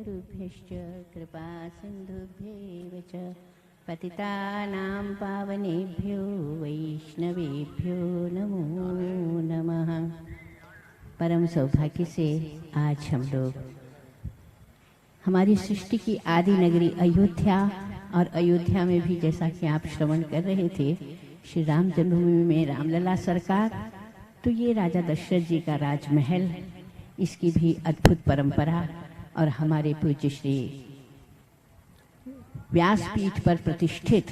कल्पतरुभ्यश्च कृपा सिन्धुभ्येव च पतितानां पावनेभ्यो वैष्णवेभ्यो नमो नमः। परम सौभाग्य से आज हम लोग हमारी सृष्टि की आदि नगरी अयोध्या और अयोध्या में भी जैसा कि आप श्रवण कर रहे थे श्री राम जन्मभूमि में रामलला सरकार, तो ये राजा दशरथ जी का राजमहल, इसकी भी अद्भुत परंपरा और हमारे पूज्य श्री व्यासपीठ पर प्रतिष्ठित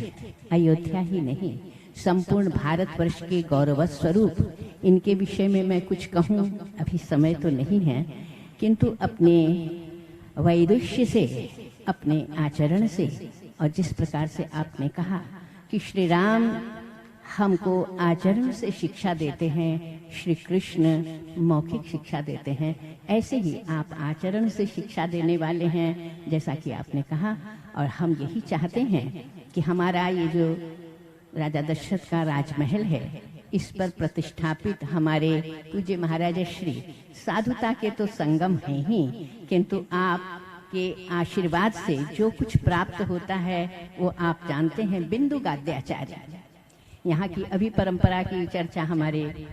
अयोध्या ही नहीं संपूर्ण भारतवर्ष के गौरव स्वरूप, इनके विषय में मैं कुछ कहूँ अभी समय तो नहीं है, किंतु अपने वैदुष्य से, अपने आचरण से और जिस प्रकार से आपने कहा कि श्री राम हमको आचरण से शिक्षा देते हैं, श्री कृष्ण मौखिक शिक्षा देते हैं, ऐसे ही आप आचरण से शिक्षा देने वाले हैं जैसा कि आपने कहा। और हम यही चाहते हैं कि हमारा ये जो राजा दशरथ का राजमहल है, इस पर प्रतिष्ठापित हमारे पूज्य महाराज श्री साधुता के तो संगम हैं ही, किंतु आपके आशीर्वाद से जो कुछ प्राप्त होता है वो आप जानते हैं। बिंदु गाद्याचार्य यहाँ की अभी परंपरा की चर्चा हमारे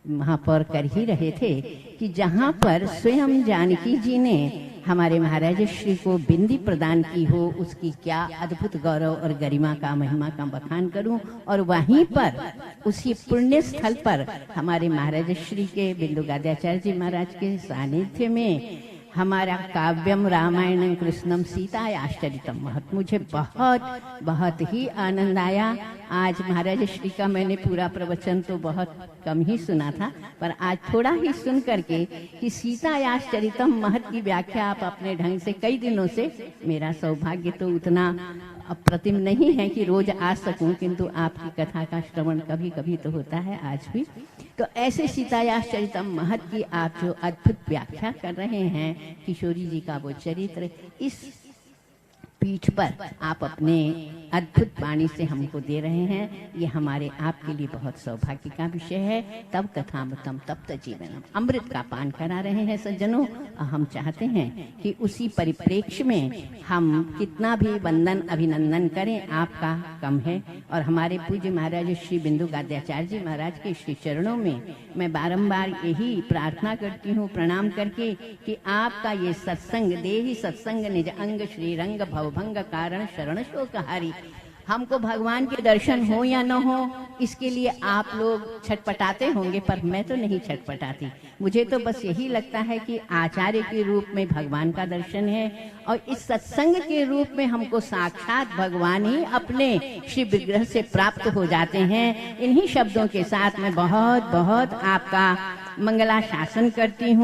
महापौर कर ही रहे थे कि जहाँ पर स्वयं जानकी जी ने हमारे महाराज श्री को बिंदी प्रदान की हो, उसकी क्या अद्भुत गौरव और गरिमा का महिमा का बखान करूं। और वहीं पर उसी पुण्य स्थल पर हमारे महाराज श्री के बिंदु गाद्याचार्य जी महाराज के सानिध्य में हमारा काव्यम रामायणं कृष्णम सीतायाश्चरितम महत्, मुझे बहुत ही आनंद आया। आज महाराज श्री का मैंने पूरा प्रवचन तो बहुत कम ही सुना था, पर आज थोड़ा ही सुन करके कि सीतायाश्चरितम महत् की व्याख्या आप अपने ढंग से कई दिनों से, मेरा सौभाग्य तो उतना अप्रतिम नहीं है कि रोज आ सकूं, किंतु आपकी कथा का श्रवण कभी कभी तो होता है, आज भी। तो ऐसे सीतायाश्चरितम महत् की आप जो अद्भुत व्याख्या कर रहे हैं, किशोरी जी का वो चरित्र, इस पीठ पर आप अपने अद्भुत वाणी से हमको दे रहे हैं, ये हमारे आपके लिए बहुत सौभाग्य का विषय है। तब कथामृतम तप्त जीवनम, अमृत का पान करा रहे हैं सज्जनों। हम चाहते हैं कि उसी परिप्रेक्ष्य में हम कितना भी वंदन अभिनंदन करें आपका कम है। और हमारे पूज्य महाराज श्री बिंदु गाद्याचार्य जी महाराज के श्री चरणों में मैं बारंबार यही प्रार्थना करती हूँ प्रणाम करके कि आपका ये सत्संग, देहि सत्संग निज अंग श्रीरंग भवभंग कारण शरण शोकहारी, हमको भगवान के दर्शन हो या न हो इसके लिए आप लोग छटपटाते होंगे, पर मैं तो नहीं छटपटाती। मुझे तो बस यही लगता है कि आचार्य के रूप में भगवान का दर्शन है और इस सत्संग के रूप में हमको साक्षात भगवान ही अपने श्री विग्रह से प्राप्त हो जाते हैं। इन्हीं शब्दों के साथ मैं बहुत बहुत आपका मंगलाशासन करती हूँ।